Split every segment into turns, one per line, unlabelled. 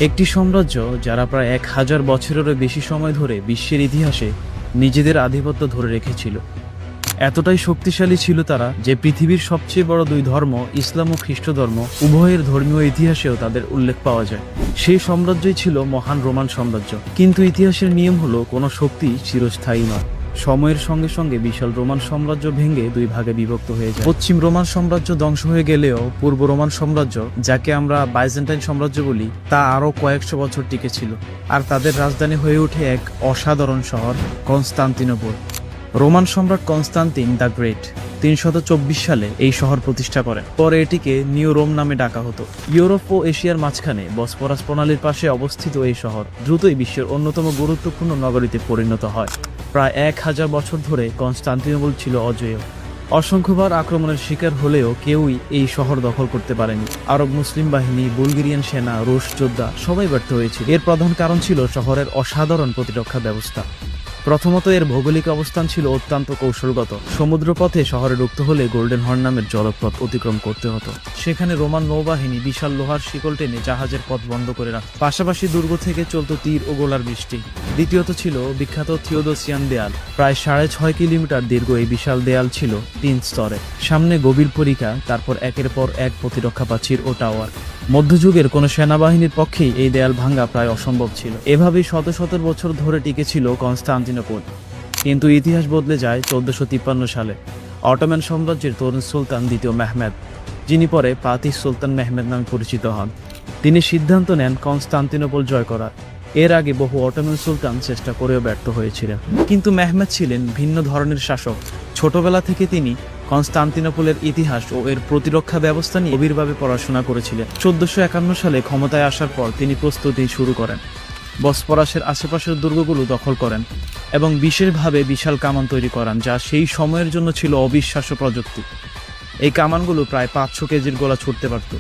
একটি সাম্রাজ্য যারা প্রায় 1000 বছরেরও বেশি সময় ধরে বিশ্বের ইতিহাসে নিজেদের আধিপত্য ধরে রেখেছিল। এতটাই শক্তিশালী ছিল তারা যে পৃথিবীর সবচেয়ে বড় দুই ধর্ম ইসলাম ও খ্রিস্ট ধর্ম উভয়ের ধর্মীয় ইতিহাসেও তাদের উল্লেখ পাওয়া যায়। সেই সাম্রাজ্যই ছিল মহান রোমান সাম্রাজ্য। কিন্তু ইতিহাসের নিয়ম হলো কোনো শক্তি চিরস্থায়ী নয়। সময়ের সঙ্গে সঙ্গে বিশাল রোমান সাম্রাজ্য ভেঙে দুই ভাগে বিভক্ত হয়ে যায়। পশ্চিম রোমান সাম্রাজ্য ধ্বংস হয়ে গেলেও পূর্ব রোমান সাম্রাজ্য, যাকে আমরা বাইজেন্টাইন সাম্রাজ্য বলি, তা আরও কয়েকশো বছর টিকে ছিল। আর তাদের রাজধানী হয়ে ওঠে এক অসাধারণ শহর কনস্টান্তিনোপল। রোমান সম্রাট কনস্টান্তিন দ্য গ্রেট 324 সালে এই শহর প্রতিষ্ঠা করেন। পরে এটিকে নিউ রোম নামে ডাকা হতো। ইউরোপ ও এশিয়ার মাঝখানে বসফরাস প্রণালীর পাশে অবস্থিত এই শহর দ্রুতই বিশ্বের অন্যতম গুরুত্বপূর্ণ নগরীতে পরিণত হয়। প্রায় 1000 বছর ধরে কনস্টান্তিনোপল ছিল অজেয়। অসংখ্যবার আক্রমণের শিকার হলেও কেউই এই শহর দখল করতে পারেনি। আরব মুসলিম বাহিনী, বুলগেরিয়ান সেনা, রুশ যোদ্ধা সবাই ব্যর্থ হয়েছিল। এর প্রধান কারণ ছিল শহরের অসাধারণ প্রতিরক্ষা ব্যবস্থা। প্রথমত, এর ভৌগোলিক অবস্থান ছিল অত্যন্ত কৌশলগত। সমুদ্রপথে শহরে ঢুকতে হলে গোল্ডেন হর্ন নামের জলপথ অতিক্রম করতে হতো। সেখানে রোমান নৌবাহিনী বিশাল লোহার শিকল টেনে জাহাজের পথ বন্ধ করে রাখত। পাশাপাশি দুর্গ থেকে চলত তীর ও গোলার বৃষ্টি। দ্বিতীয়ত ছিল বিখ্যাত থিওদোসিয়ান দেয়াল। প্রায় 6.5 কিলোমিটার দীর্ঘ এই বিশাল দেয়াল ছিল 3 স্তরে। সামনে গভীর পরিখা, তারপর একের পর এক প্রতিরক্ষা প্রাচীর ও টাওয়ার। মধ্যযুগের কোনো সেনাবাহিনীর পক্ষেই এই দেয়াল ভাঙ্গা প্রায় অসম্ভব ছিল। এভাবেই শত শত বছর ধরে টিকেছিল কনস্টান্তিনোপল। কিন্তু ইতিহাস বদলে যায় 1453 সালে। অটোমান সাম্রাজ্যের তরুণ সুলতান দ্বিতীয় মেহমেদ, যিনি পরে ফাতিহ সুলতান মেহমেদ নামে পরিচিত হন, তিনি সিদ্ধান্ত নেন কনস্টান্তিনোপল জয় করার। এর আগে বহু অটোমান সুলতান চেষ্টা করেও ব্যর্থ হয়েছিলেন। কিন্তু মেহমেদ ছিলেন ভিন্ন ধরনের শাসক। ছোটবেলা থেকে তিনি কনস্টান্তিনোপলের ইতিহাস ও এর প্রতিরক্ষা ব্যবস্থা নিয়ে গভীরভাবে পড়াশোনা করেছিলেন। 1451 সালে ক্ষমতায় আসার পর তিনি প্রস্তুতি শুরু করেন। বসফরাসের আশেপাশের দুর্গগুলো দখল করেন এবং বিশেষভাবে বিশাল কামান তৈরি করান, যা সেই সময়ের জন্য ছিল অবিশ্বাস্য প্রযুক্তি। এই কামানগুলো প্রায় 500 কেজির গোলা ছুটতে পারত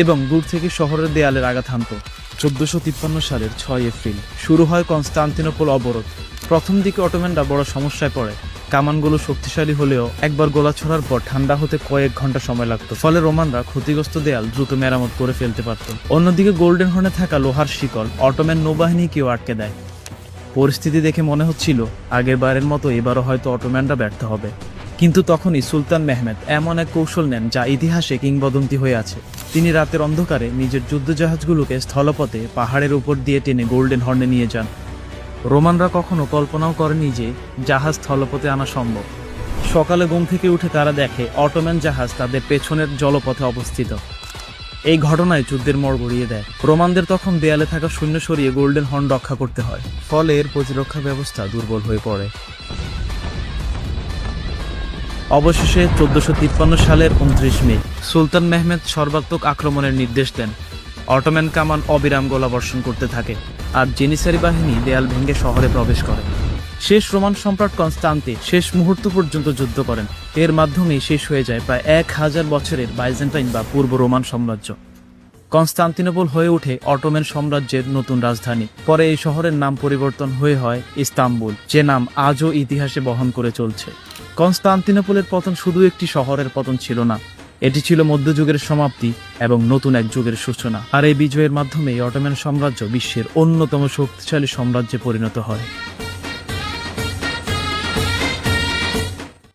এবং দূর থেকে শহরের দেয়ালের আঘাত হানত। 1453 সালের 6 এপ্রিল শুরু হয় কনস্টান্তিনোপল অবরোধ। প্রথম দিকে অটোম্যানরা বড় সমস্যায় পড়ে। কামানগুলো শক্তিশালী হলেও একবার গোলা ছোড়ার পর ঠান্ডা হতে কয়েক ঘন্টা সময় লাগতো। ফলে রোমানরা ক্ষতিগ্রস্ত দেয়াল দ্রুত মেরামত করে ফেলতে পারত। অন্যদিকে গোল্ডেন হর্নে থাকা লোহার শিকল অটোম্যান নৌবাহিনীকেও আটকে দেয়। পরিস্থিতি দেখে মনে হচ্ছিল আগের বারের মতো এবারও হয়তো অটোম্যানরা ব্যর্থ হবে। কিন্তু তখনই সুলতান মেহমেদ এমন এক কৌশল নেন যা ইতিহাসে কিংবদন্তি হয়ে আছে। তিনি রাতের অন্ধকারে নিজের যুদ্ধজাহাজগুলোকে স্থলপথে পাহাড়ের উপর দিয়ে টেনে গোল্ডেন হর্নে নিয়ে যান। রোমানরা কখনো কল্পনাও করেনি যে জাহাজ স্থলপথে আনা সম্ভব। সকালে ঘুম থেকে উঠে তারা দেখে অটোম্যান জাহাজ তাদের পেছনের জলপথে অবস্থিত। এই ঘটনায় যুদ্ধের মোড় ঘুরিয়ে দেয়। রোমানদের তখন দেয়ালে থাকা সৈন্য সরিয়ে গোল্ডেন হর্ন রক্ষা করতে হয়। ফলে এর প্রতিরক্ষা ব্যবস্থা দুর্বল হয়ে পড়ে। অবশেষে 1453 সালের 29 মে সুলতান মেহমেদ সর্বাত্মক আক্রমণের নির্দেশ দেন। অটোম্যান কামান অবিরাম গোলাবর্ষণ করতে থাকে আর জেনিসারি বাহিনী দেয়াল ভেঙে শহরে প্রবেশ করে। শেষ রোমান সম্রাট কনস্টান্তিন শেষ মুহূর্ত পর্যন্ত যুদ্ধ করেন। এর মাধ্যমেই শেষ হয়ে যায় প্রায় 1000 বছরের বাইজেন্টাইন বা পূর্ব রোমান সাম্রাজ্য। কনস্টান্তিনোপল হয়ে ওঠে অটোম্যান সাম্রাজ্যের নতুন রাজধানী। পরে এই শহরের নাম পরিবর্তন হয়ে হয় ইস্তাম্বুল, যে নাম আজও ইতিহাসে বহন করে চলছে। কনস্টান্তিনোপলের পতন শুধু একটি শহরের পতন ছিল না, এটি ছিল মধ্যযুগের সমাপ্তি এবং নতুন এক যুগের সূচনা। আর এই বিজয়ের মাধ্যমেই অটোম্যান সাম্রাজ্য বিশ্বের অন্যতম শক্তিশালী সাম্রাজ্যে পরিণত হয়।